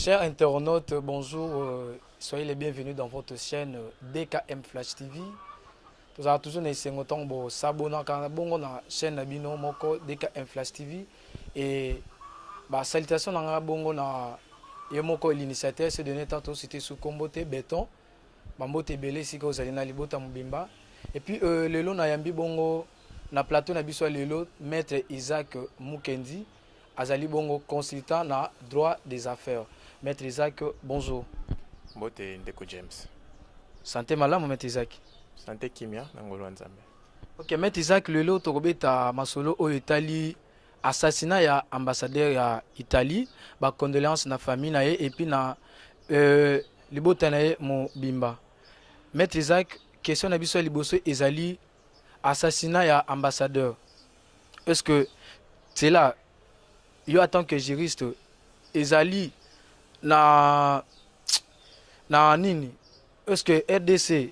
Chers internautes, bonjour, soyez les bienvenus dans votre chaîne DKM Flash TV. Nous avons toujours essayé de s'abonner à la chaîne DKM Flash TV. Et salutations à l'initiateur, c'est donné tantôt c'était sous Kombote Béton. Bambote Belé, si vous allez dans Libota Mubimba. Et puis, le lot na yambi bongo, na plateau na biso le lot, maître Isaac Mukendi, azali bongo consultant na droit des affaires. Maître Isaac, bonjour. Mbote Ndeko James. Santé malamu, Maître Isaac. Santé Kimia, Nangolo Nzambe. Ok, Maître Isaac, le lot tokobeta masolo au Italie, assassinat ya ambassadeur ya Italie, ba condoléances na famille na ye, et puis na libota na ye Mubimba. Maître Isaac, question na biso liboso ezali assassinat ya ambassadeur. Est-ce que c'est là, yo en tant que juriste, ezali na nini? Est-ce que RDC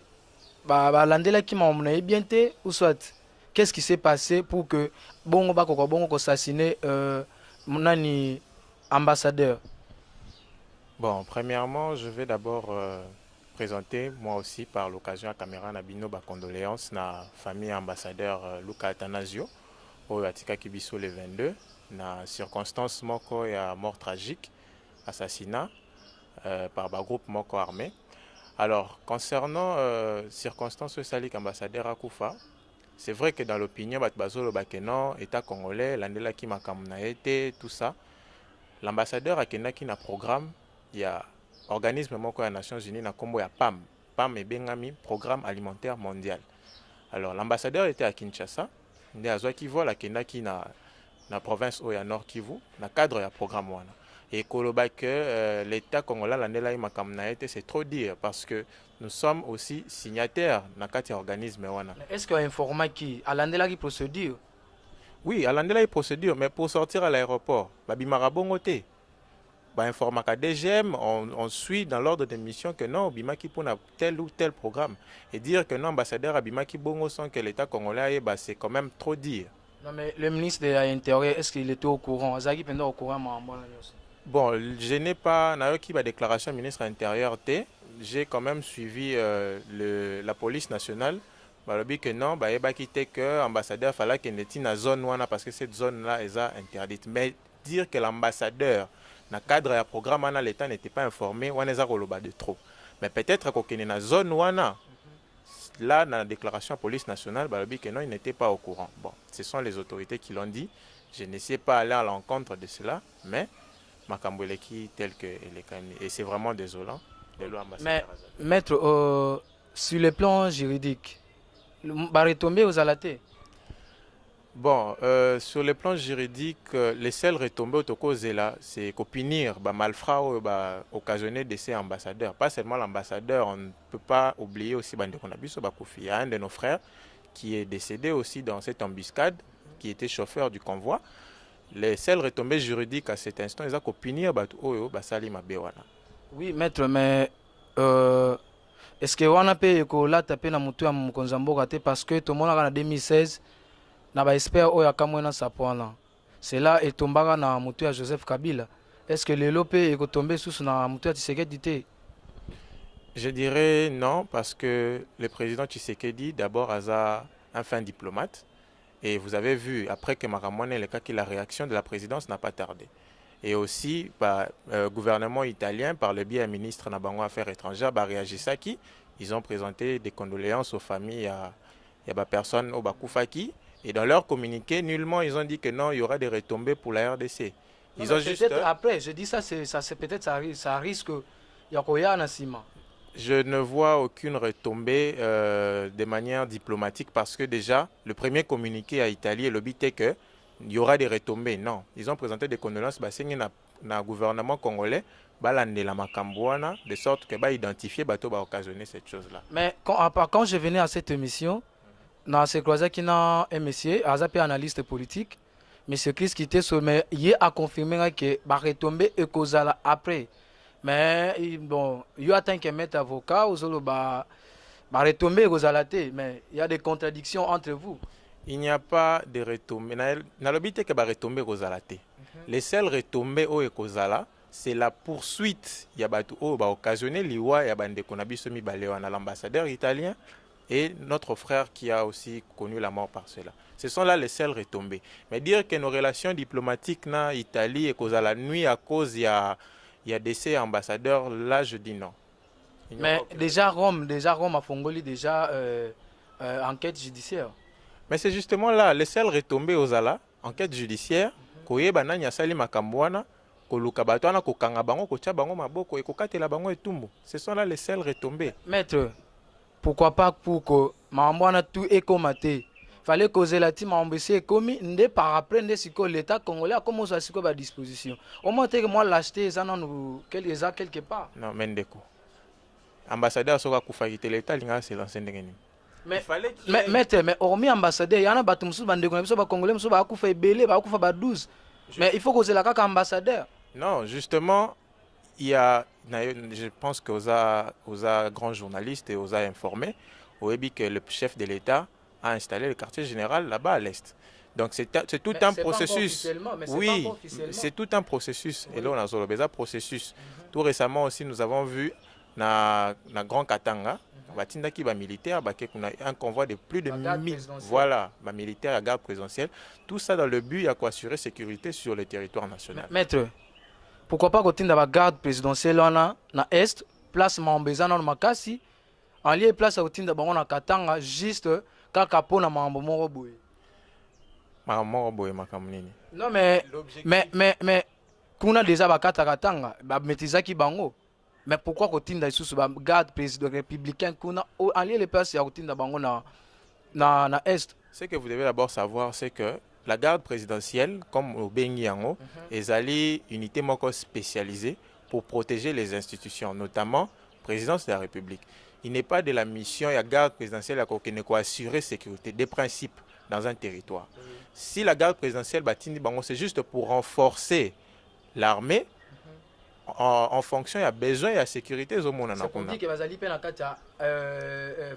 landela ki mamona bien te ou soit qu'est-ce qui s'est passé pour que bongo bongo assassiner nani ambassadeur? Bon, premièrement, je vais d'abord présenter moi aussi par l'occasion à caméra Nabino ba condoléances na famille ambassadeur Luka Atanasio au Atika Kibiso le 22 na circonstance moko ya mort tragique assassinat par ba groupe moko armé. Alors concernant circonstance salik ambassadeur Akoufa, c'est vrai que dans l'opinion bazolo bakeno état congolais landela ki makamna été tout ça, l'ambassadeur akendaki na programme il y a organisme moko ya Nations Unies na kombo ya PAM. PAM et bengami Programme Alimentaire Mondial. Alors l'ambassadeur était à Kinshasa, nde azwaki vol akendaki na province oya Nord Kivu na cadre ya programme wana. Et koloba que l'état congolais landela makamna été, c'est trop dire parce que nous sommes aussi signataires na kati ya organisme wana. Est-ce qu'il y a un format qui a landela qui procédure? Oui, à landela procédure, mais pour sortir à l'aéroport, babimara bongo te. Bah, informaka DGM, on suit dans l'ordre des missions que non, Bimaki pour tel ou tel programme. Et dire que non, ambassadeur Abimaki Bongo sans que l'État congolais, bah, c'est quand même trop dire. Non, mais le ministre de l'Intérieur, est-ce qu'il était au courant? Zaki pendant au courant, bon, je n'ai pas, nayoki ba déclaration ministre intérieur T. J'ai quand même suivi la police nationale. Bah, le but que non, bah, eba quitté que ambassadeur fallait qu'il n'était dans zone wana parce que cette zone-là est interdite. Mais dire que l'ambassadeur dans le cadre du programme, l'État n'était pas informé, on est de trop. Mais peut-être qu'il y a une zone où là, dans la déclaration de la police nationale, non, il n'était pas au courant. Bon, ce sont les autorités qui l'ont dit. Je ne sais pas aller à l'encontre de cela, mais Makamboueleki tel que et c'est vraiment désolant. Mais, maître, sur le plan juridique, va retomber aux alatés. Bon, sur le plan juridique, les seules retombées au Tokozela, c'est qu'au punir, malfrat occasionné de ces ambassadeurs. Pas seulement l'ambassadeur, on ne peut pas oublier aussi Bandekonabiso Bakoufi. Il y a un de nos frères qui est décédé aussi dans cette embuscade, qui était chauffeur du convoi. Les seules retombées juridiques à cet instant, ils ont qu'au punir Basali Mabewana. Oui, maître, mais est-ce que on a payé la tapé na mutu ya Mkonzambo parce que tout le monde en 2016 na ba expert oya kamwena sapwana. C'est là et tombara na mutu ya Joseph Kabila. Est-ce que le lopé est tombé sous na mutu ya Tshisekedi? Je dirais non parce que le président Tshisekedi d'abord a un fin diplomate et vous avez vu après que Makamwane le cas que la réaction de la présidence n'a pas tardé. Et aussi, gouvernement italien, par le biais du ministre Nabango Affaires étrangères, Réagisaki, ils ont présenté des condoléances aux familles à personnes au Bakoufaki. Et dans leur communiqué, nullement ils ont dit que non, il y aura des retombées pour la RDC. Ils ont juste... Après, je dis ça, c'est peut-être ça risque il y a un ciment. Je ne vois aucune retombée de manière diplomatique parce que déjà, le premier communiqué à Italie, le but est que il y aura des retombées. Non, ils ont présenté des condoléances dans le gouvernement congolais, de sorte que identifier occasionner cette chose-là. Mais quand je venais à cette émission, dans ce croisé qui a un monsieur, un analyste politique, monsieur Chris qui était sur, mais il a confirmé que va retomber et causal après. Mais bon, il y a tant que mettre avocat ou solo va retomber causalaté, mais il y a des contradictions entre vous. Il n'y a pas de retombées. Dans le but que va retomber causalaté. Les seules retombées au Ekozala, c'est la poursuite. Il y a occasionné l'Iwa, il y a Bandekonabiso Mibalewana, l'ambassadeur italien, et notre frère qui a aussi connu la mort par cela. Ce sont là les seules retombées. Mais dire que nos relations diplomatiques na Italie et cause à la nuit à cause il y a décès ambassadeurs, là je dis non. Mais déjà Rome a Fongoli déjà enquête judiciaire. Mais c'est justement là les seules retombées aux ala enquête judiciaire. Koyeba nani asali makambwana. Ce sont là les seules retombées. Maître, pourquoi pas pour que Mambouana tout est commaté? Fallait causer la team embêché commis par après l'État congolais a commencé à se à disposition. Au moins que moi l'acheter ça non quelque part. Non, Mendeko. Ambassadeur soka kufaite l'État linga se lancer ndengeni. Mais maître, mais hormis ambassadeur, il y en a batum sous bande congolais sous ba kufa belé ba kufa ba 12. Mais il faut causer la caca ambassadeur. Non, justement, il y a, je pense qu'aux grands journalistes et aux a informés, au EBI que le chef de l'État a installé le quartier général là-bas à l'Est. Donc c'est tout un processus. Oui, c'est tout un processus. Oui. Et là, on a un processus. Tout récemment aussi, nous avons vu dans Grand Katanga, militaire, un convoi de plus de 1000 voilà, militaire à garde présidentielle. Tout ça dans le but d'assurer sécurité sur le territoire national. Maître, pourquoi pas côté de la garde présidentielle na est, place Mambeza na Makasi, en lieu place à côté de la Katanga juste kaka pona mambo moko boye. Mambo boye makamnini. Non mais kuna déjà bakata Katanga, ba metizaki bango. Mais pourquoi côté de la garde président républicain kuna en lieu les places à côté de bango na est. Ce que vous devez d'abord savoir c'est que la garde présidentielle, comme au Bengiango, est allée unité spécialisée pour protéger les institutions, notamment la présidence de la République. Il n'est pas de la mission de la garde présidentielle qui ne assurer la sécurité des principes dans un territoire. Si la garde présidentielle, c'est juste pour renforcer l'armée, en fonction, il y a besoin de la sécurité. C'est pour dire que Bazali peut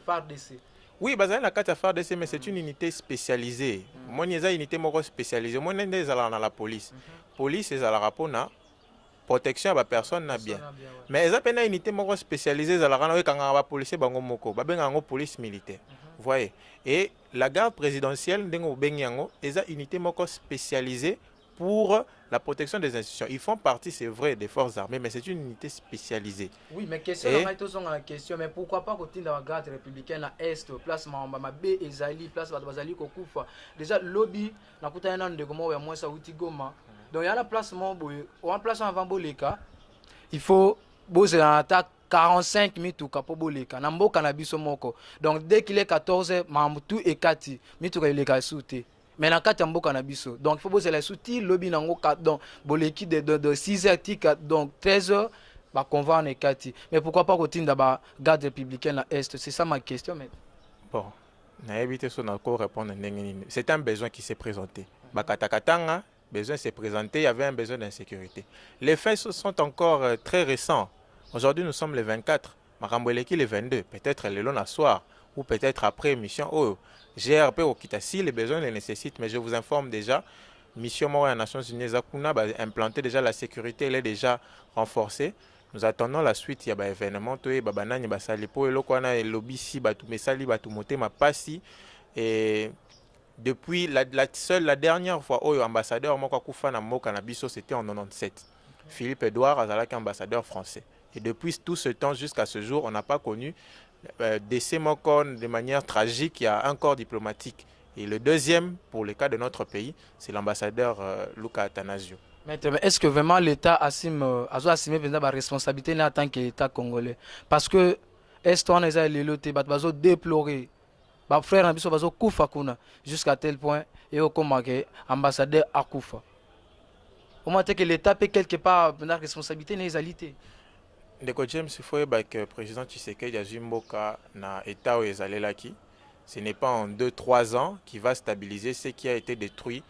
FARDC. Oui, Bazali na kati FARDC, mais c'est une unité spécialisée. Moi, il y a une unité spécialisée. Moi, il y a dans la police. Police, c'est la protection à la personne bien. Mais il y a une unité spécialisée dans la police, la police militaire. Vous voyez. Et la garde présidentielle, il y a une unité spécialisée pour la protection des institutions. Ils font partie, c'est vrai, des forces armées, mais c'est une unité spécialisée. Oui, mais question, mais pourquoi pas côté de la garde républicaine à Est, place Mamba, B, Ezali, place Bazali, Kokufa. Déjà, lobby, na kuta de comment on moins ça Goma. Donc il y a la place Mambo, on place avant Boleka. Il faut poser en attaque 45 mituka pour Boleka. Nambo cannabis moko. Donc dès qu'il est 14, Mamoutou et Kati, mituka il est sauté. Mais dans le mboka na biso. Donc il faut poser les soutiens lobby nango donc boleki de 6h donc 13h ba convoi en ekati. Mais pourquoi pas continuer d'aba garde républicaine à est, c'est ça ma question mais. Bon, na éviter son encore répondre c'est un besoin qui s'est présenté. Bakatakatanga, besoin s'est présenté, il y avait un besoin d'insécurité. Les faits sont encore très récents. Aujourd'hui nous sommes le 24, Makamboleki le 22, peut-être le long à soir ou peut-être après mission GRP au Kita, si les besoins les nécessitent, mais je vous informe déjà, mission Moro des Nations Unies Zakuna va implanter déjà la sécurité, elle est déjà renforcée. Nous attendons la suite, il y a un événement, il y a banani basalipo, et lobby si batu mesali batu mote ma passi et depuis la dernière fois où ambassadeur moko kufa na moka na biso c'était en 97. Philippe Edouard Azalak ambassadeur français. Et depuis tout ce temps jusqu'à ce jour, on n'a pas connu décès de manière tragique, il y a un corps diplomatique. Et le deuxième, pour le cas de notre pays, c'est l'ambassadeur Luca Attanasio. Mais est-ce que vraiment l'État assume la responsabilité en tant qu'État congolais? Parce que est-ce qu'on a déploré frère jusqu'à tel point et au ambassadeur Akufa. Au moins que l'État peut quelque part la responsabilité dans les alités. Ndeko James, il faut que le président Tshisekedi Azimboka na état ezalelaki. Ce n'est pas en 2-3 ans qu'il va stabiliser ce qui a été détruit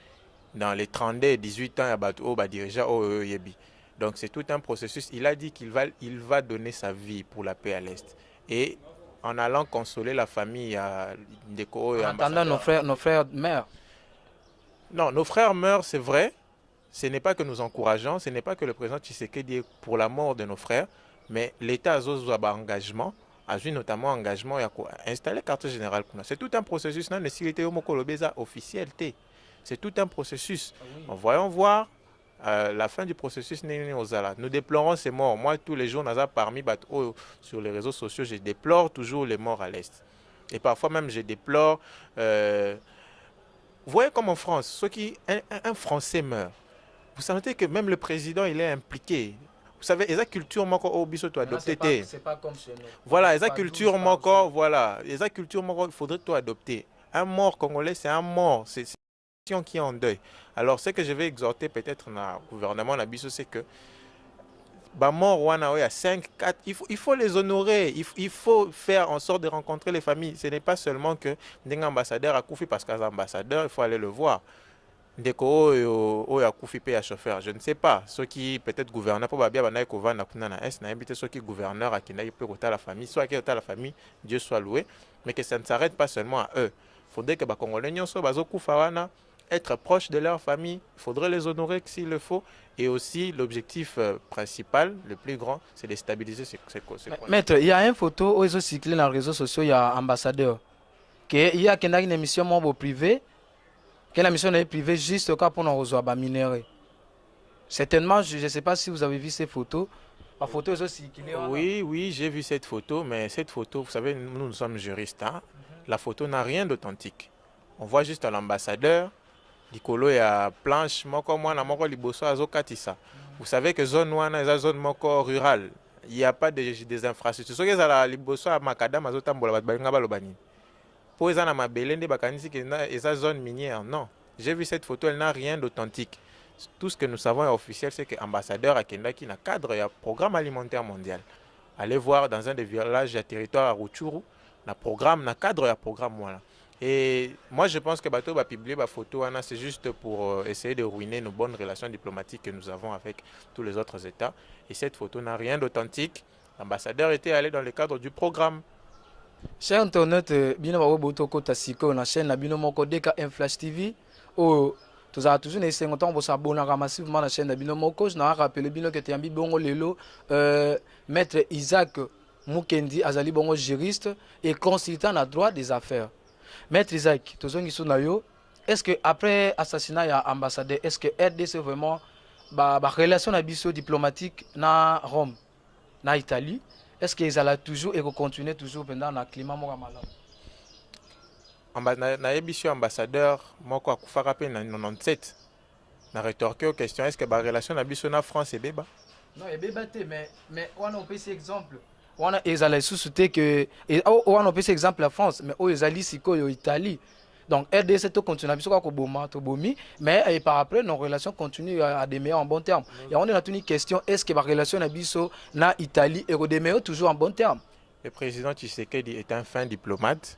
dans les 32 et 18 ans à dirigeant au Yebi. Donc c'est tout un processus. Il a dit qu'il va donner sa vie pour la paix à l'Est. Et en allant consoler la famille à Ndeko. En attendant nos frères meurent. Non, nos frères meurent, c'est vrai. ce n'est pas que nous encourageons, ce n'est pas que le président Tshisekedi est pour la mort de nos frères, mais l'État a un engagement, a notamment engagement à installer carte générale. C'est tout un processus, non, officiel. C'est tout un processus. Ah oui. Voyons voir la fin du processus. Nous déplorons ces morts. Moi, tous les jours, parmi sur les réseaux sociaux, je déplore toujours les morts à l'Est. Et parfois même, je déplore... vous voyez comme en France, un Français meurt. Vous savez que même le président, il est impliqué. Vous savez, les cultures moko obiso to adopter. C'est pas comme chez nous. Voilà, les cultures moko, voilà, les cultures moko, il faudrait tout adopter. Un mort congolais, c'est un mort, c'est une nation qui est en deuil. Alors, ce que je vais exhorter peut-être dans le gouvernement nabiso, c'est que bah mort wana oya 5 4 il faut les honorer, il faut faire en sorte de rencontrer les familles. Ce n'est pas seulement que d'un ambassadeur a koufi parce qu'un ambassadeur, il faut aller le voir. Ndeko oyo akufi pe ya chauffeur, je ne sais pas ceux qui peut-être gouverneur pour babia bana ko vanda kuna na est na invité ceux qui gouverneur a kina peut kota la famille, soit qui la famille, Dieu soit loué, mais que ça ne s'arrête pas seulement à eux. Faudrait que ba congolais nyonso bazo kufa wana être proche de leur famille, il faudrait les honorer s'il le faut, et aussi l'objectif principal, le plus grand, c'est de stabiliser ces Maître, il y a une photo où ils ont cyclé dans les réseaux sociaux, il y a un ambassadeur il y a une émission membre privé. Quelle mission est privée juste au cas pour nous rejoindre minéraux. Certainement, je ne sais pas si vous avez vu ces photos. La photo est aussi circulée. Oui, j'ai vu cette photo, mais cette photo, vous savez, nous sommes juristes. Hein? La photo n'a rien d'authentique. On voit juste l'ambassadeur, Nicolo et à planche, moko moi na moko liboso azokatisa. Vous savez que zone wana est zone moko rurale. Il n'y a pas des infrastructures. Ce que ça liboso à Makadam azotambola balinga balobani. Pour les ma belende bakanisi que eza zone minière. Non, j'ai vu cette photo, elle n'a rien d'authentique. Tout ce que nous savons est officiel, c'est que l'ambassadeur Akendaki n'a cadre et programme alimentaire mondial. Allez voir dans un des villages à territoire à Rutshuru, na programme, na cadre et programme voilà. Et moi je pense que bateau va publier la photo, c'est juste pour essayer de ruiner nos bonnes relations diplomatiques que nous avons avec tous les autres États. Et cette photo n'a rien d'authentique. L'ambassadeur était allé dans le cadre du programme. Cher internaute, bino ba boto ko tasiko na chaîne na bino moko Deka Inflash TV o tozala toujours na esengo ntango bosabonaka massivement na chaîne na bino moko. Je na rappelé bino ke teyambi bongo lelo maître Isaac Mukendi azali bongo juriste et consultant na droit des affaires. Maître Isaac, tozongi so na yo, est-ce que après assassinat ya ambassadeur, est-ce que RDC vraiment ba relation na biso diplomatique na Rome na Italie? Est-ce qu'ils allaient toujours et continuer toujours pendant le climat malamu? Na émission ambassadeur moko akufaka pe na 97 na rétorquer aux questions est-ce que la relation na biso na France est béba? Non, est béba mais on a un exemple. On a ils allaient sous-souter que on a un exemple la France mais ils allaient siko yo Italie. Donc RDC to continue à biso ko boma to bomi mais par après nos relations continuent à demeurer en bon terme. Et on a une question est-ce que la relation na biso na Italie est demeure toujours en bon terme? Le président Tshisekedi est un fin diplomate.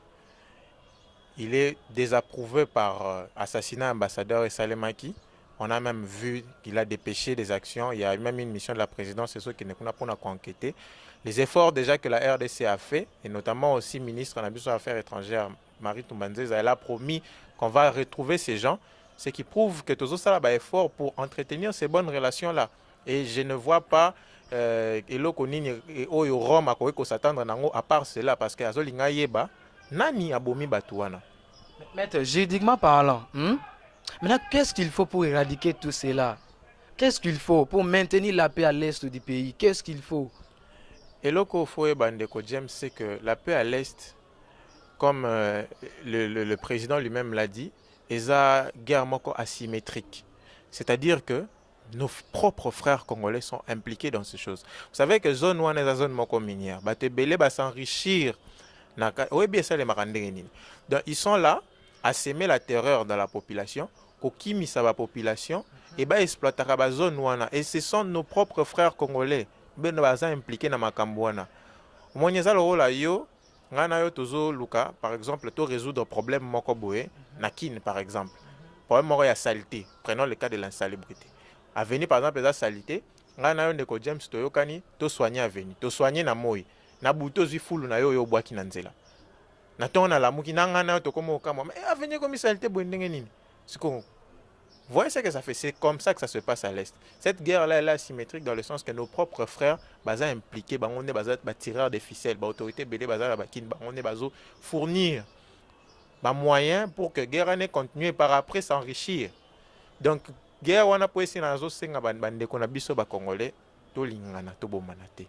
Il est désapprouvé par assassinat ambassadeur et Salemaki. On a même vu qu'il a dépêché des actions. Il y a même une mission de la présidence, c'est ce qui n'est pas pour enquêter. Les efforts déjà que la RDC a fait, et notamment aussi ministre des Affaires étrangères, Marie Toumbanzeza, elle a promis qu'on va retrouver ces gens, ce qui prouve que tous ça a effort pour entretenir ces bonnes relations-là. Et je ne vois pas Rome à s'attendre à part cela, parce que Azolinga Yeba, Nani Abomi Batouana. Maître, juridiquement parlant, maintenant, qu'est-ce qu'il faut pour éradiquer tout cela? Qu'est-ce qu'il faut pour maintenir la paix à l'est du pays? Qu'est-ce qu'il faut? Et le Kofoe Bandeko James, c'est que la paix à l'est, comme le président lui-même l'a dit, est une guerre asymétrique. C'est-à-dire que nos propres frères congolais sont impliqués dans ces choses. Vous savez que zone one est la zone minière. Batebele va s'enrichir. Donc ils sont là à s'aimer la terreur dans la population, kokimisa la population, et exploiter la zone one. Et ce sont nos propres frères congolais qui sont impliqués dans la Kambouana. Par exemple, to résoudre problème mokoboé, nakin par exemple. Problème de la saleté. Prenons le cas de l'insalubrité. Avenir par exemple la saleté, ngana yo ndeko James toyokani to soigner avenir, to soigner na moi. Na buto zi fulu na yo bwaki na nzela. Na tona la muki na ngana to komo kama. Mais avenir comme saleté bo ndenge nini? Siko Vous voyez ce que ça fait? C'est comme ça que ça se passe à l'Est. Cette guerre-là, elle est asymétrique dans le sens que nos propres frères, sont impliqués, on est tireurs des ficelles, l'autorité belé, on est fournir des moyens pour que la guerre ne continue par après s'enrichir. Donc, guerre, on a pu essayer de Congolais, tolingana, tobomanate,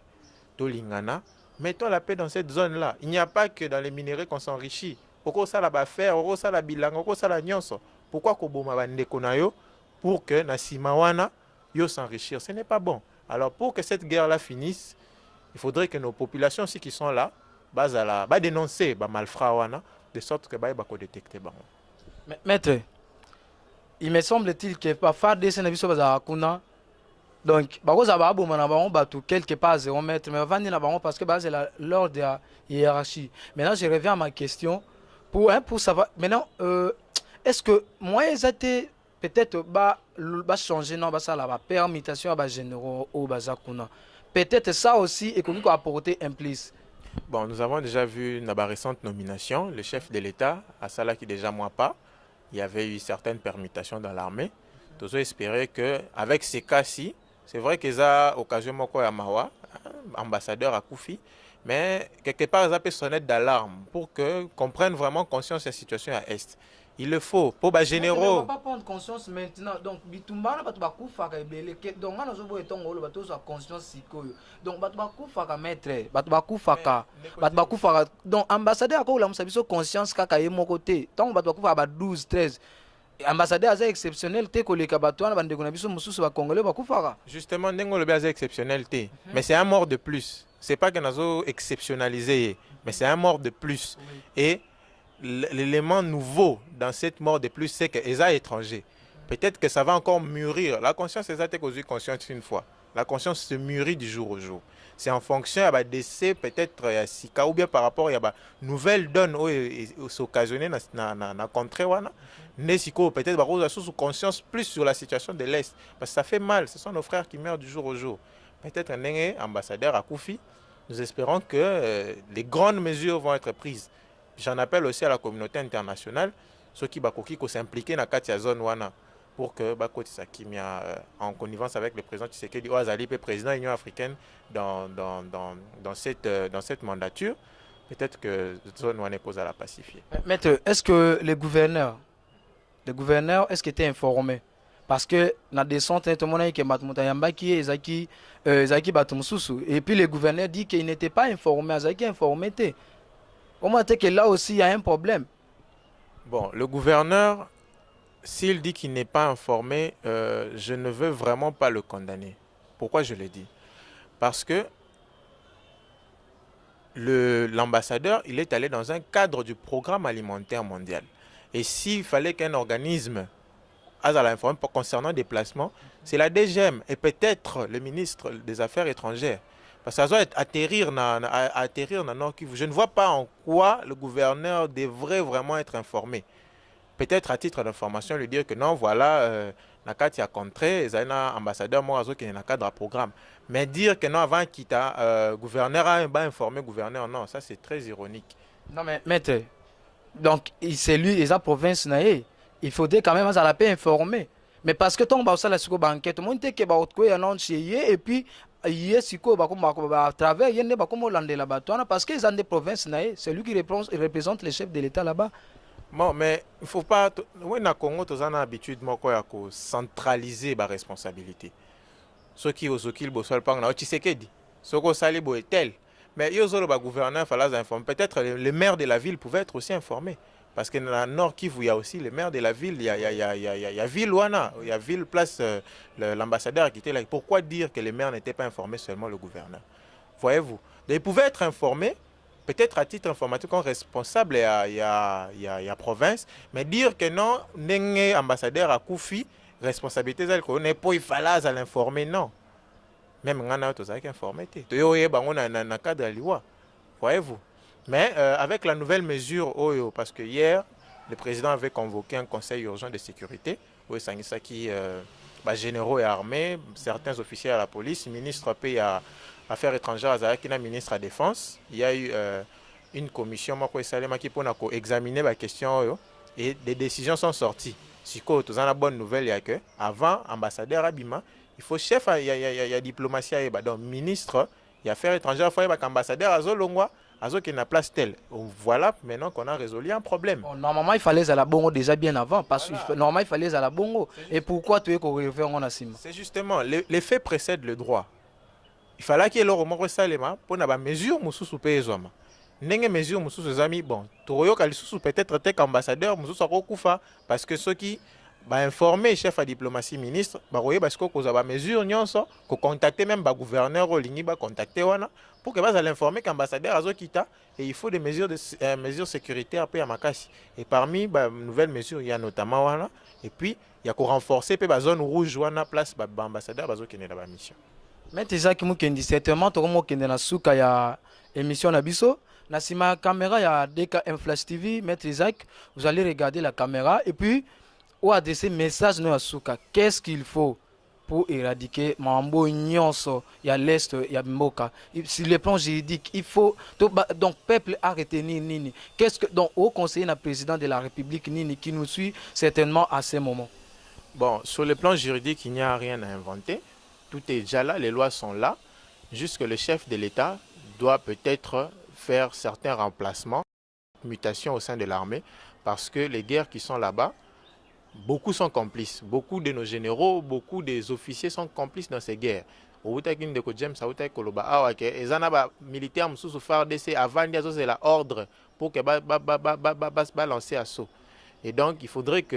tolingana, mettons la paix dans cette zone-là. Il n'y a pas que dans les minéraux qu'on s'enrichit. Pourquoi ça la faire, pourquoi ça la bilan, pourquoi ça la nyonso? Pourquoi koboma bandeko na yo pour que na simawana yo s'enrichir? Ce n'est pas bon. Alors pour que cette guerre-là finisse, il faudrait que nos populations aussi qui sont là, dénoncer ba malfrats wana de sorte que ba détecter ba. Maître, il me semble-t-il que par faire des services kuna donc bakoza ba boma na bango batu quelque part 0 mètre mais vandi na bango parce que c'est l'ordre de la hiérarchie. Maintenant je reviens à ma question pour savoir maintenant est-ce que moi ils étaient peut-être changer non ça la permutation à généraux au bazakuna peut-être ça aussi et qu'on peut apporter un plus. Bon, nous avons déjà vu dans la récente nomination, le chef de l'État, à Sala qui déjà moi pas, il y avait eu certaines permutations dans l'armée. Nous avons espéré qu'avec ces cas-ci, c'est vrai qu'ils ont occasion Moko Yamawa, ambassadeur à Koufi, mais quelque part ils ont pu sonner d'alarme pour que comprennent vraiment conscience de la situation à Est. Il le faut pour les généraux. On ne va pas prendre conscience maintenant. Donc, Bitumba, donc, on a conscience. Donc, donc, ambassadeur, a conscience kaka mon côté. Tant que 12, 13. Ambassadeur exceptionnel, justement, c'est exceptionnel, mais c'est un mort de plus. C'est pas que nous avons exceptionnalisé, mais c'est un mort de plus. Et l'élément nouveau dans cette mort de plus, c'est qu'ils sont étrangers. Peut-être que ça va encore mûrir. La conscience, c'est ça que conscience une fois. La conscience se mûrit du jour au jour. C'est en fonction de décès, peut-être, ou bien par rapport à une nouvelle donne qui s'occasionne dans la contrée. Peut-être sous conscience plus sur la situation de l'Est. Parce que ça fait mal. Ce sont nos frères qui meurent du jour au jour. Peut-être un ambassadeur à Koufi. Nous espérons que les grandes mesures vont être prises. J'en appelle aussi à la communauté internationale, ceux qui s'impliquer dans la zone wana pour que en connivence avec le président Tshisekedi Ouazali, le président de l'Union africaine dans cette mandature, peut-être que la zone wana est à la pacifier. Maître, est-ce que les gouverneurs, est-ce qu'ils étaient informés? Parce que dans des centres, tout le monde a dit et puis les gouverneurs disent qu'ils n'étaient pas informés, ils étaient informés. Comment est-ce que là aussi il y a un problème? Bon, le gouverneur, s'il dit qu'il n'est pas informé, je ne veux vraiment pas le condamner. Pourquoi je le dis? Parce que l'ambassadeur, il est allé dans un cadre du programme alimentaire mondial. Et s'il fallait qu'un organisme ait l'information concernant des placements, c'est la DGM et peut-être le ministre des Affaires étrangères. Parce que ça doit atterrir dans Nord Kivu. Je ne vois pas en quoi le gouverneur devrait vraiment être informé. Peut-être à titre d'information, lui dire que non, voilà, Nakati a contré, il y a un ambassadeur Morazo qui est dans le cadre du programme. Mais dire que non, avant qu'il le gouverneur a informé le gouverneur, non, ça c'est très ironique. Non mais maître, donc c'est lui, les provinces, il faudrait quand même à la paix informer. Mais parce que ton basa la siko banquette, tout le monde que et puis à travers parce qu'ils ont des provinces, c'est lui qui représente les chefs de l'État là-bas. Bon, mais il ne faut pas. Oui, au Congo, nous avons l'habitude de centraliser la responsabilité. Ceux qui ont le parc, tu sais ce que ça est tel. Mais le gouverneur fallait informer. Peut-être les maires de la ville pouvaient être aussi informés. Parce que dans le Nord Kivu, il y a aussi les maires de la ville. Il y a ville Wana, il y a ville place l'ambassadeur qui était là. Pourquoi dire que les maires n'étaient pas informés, seulement le gouverneur? Voyez-vous? Ils pouvaient être informés, peut-être à titre informatique comme responsable, il y a province, mais dire que non, n'est ambassadeur à Koufi, responsabilité, il fallait l'informer, non. Même on a informé. Dans cadre de loi. Voyez-vous? Mais avec la nouvelle mesure, parce que hier, le président avait convoqué un conseil urgent de sécurité, où il généraux et armés, certains officiers à la police, ministre pays à Affaires étrangères, ministre à la Défense. Il y a eu une commission qui a examiné la question et des décisions sont sorties. Siko, tu as une bonne nouvelle, il y a que avant ambassadeur Abima, il faut chef, il y a diplomatie, donc ministre, il y a affaires étrangères, il y a ambassadeur à Zolongwa, à Zol qui n'a place telle. Voilà maintenant qu'on a résolu un problème. Bon, normalement, il fallait à la bongo déjà bien avant, parce que normalement, il fallait à la bongo. Et pourquoi tu es qu'on refaire en Assima? C'est justement, les faits précèdent le droit. Il fallait qu'il y ait le roman Salema pour avoir mesure Moussou Payezoma. N'enge mesure Moussou amis, bon, Toroyo Kalisusu peut-être tek ambassadeur Moussou Kufa, parce que ceux qui ba informer chef à diplomatie ministre ba roye parce que cause ba mesure nyonso ko contacter même ba gouverneur olingi ba contacter wana pour que ba l'informer qu'ambassadeur azo kita et il faut des mesures sécuritaires pe ya makasi et parmi ba nouvelles mesures il y a notamment wana et puis il y a ko renforcer pe ba zone rouge wana place ba ambassadeur bazo kene da ba mission. Maître Isaac Mukendi, certainement to mo kende na suka ya émission na biso. Na sima caméra ya DKM Flash TV, Maître Isaac, vous allez regarder la caméra et puis ou adresser message no asuka. Qu'est-ce qu'il faut pour éradiquer mambo nyonso ya l'est ya mboka? Sur le plan juridique, il faut donc peuple a retenir nini. Qu'est-ce que donc au conseiller na président de la République nini qui nous suit certainement à ce moment? Bon, sur le plan juridique, il n'y a rien à inventer. Tout est déjà là, les lois sont là. Juste que le chef de l'État doit peut-être faire certains remplacements, mutations au sein de l'armée, parce que les guerres qui sont là-bas, beaucoup sont complices. Beaucoup de nos généraux, beaucoup des officiers sont complices dans ces guerres. Au James, militaires FARDC avant c'est la ordre pour que balancer assaut. Et donc il faudrait que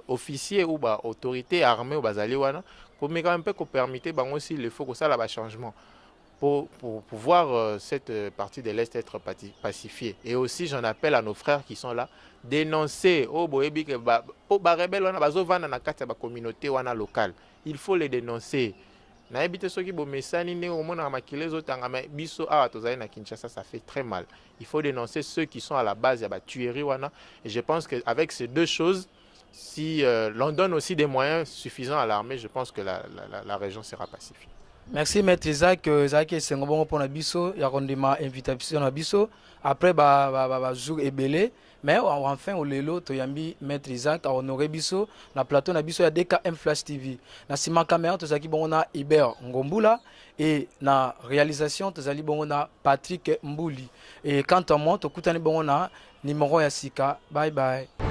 officiers ou autorités armées ou bazaliwana comme quand même peu permettre aussi il faut que ça là changement pour pouvoir cette partie de l'Est être pacifiée. Et aussi j'en appelle à nos frères qui sont là dénoncer au boyebi que rebelle wana bazovana na kati ya communauté wana locale. Il faut les dénoncer. Na ebite soki bo mesani ne au mona makile zotanga biso awa tozali na Kinshasa, ça fait très mal. Il faut dénoncer ceux qui sont à la base ya ba tuerie wana et je pense que avec ces deux choses si l'on donne aussi des moyens suffisants à l'armée, je pense que la région sera pacifiée. Merci Maître Isaac, Isaac c'est un bon pour Nabiso, il y a une invitation Nabiso. Après jour est belé, mais enfin au lelo toyambi Maître Isaac a honoré biso na plateau Nabiso ya DKM Flash TV. Na sima caméra tozaki bonona Iber Ngombula et na réalisation tozali bonona Patrick Mbouli. Et quant à moi tokutani bonona numéro ya sika. Bye bye.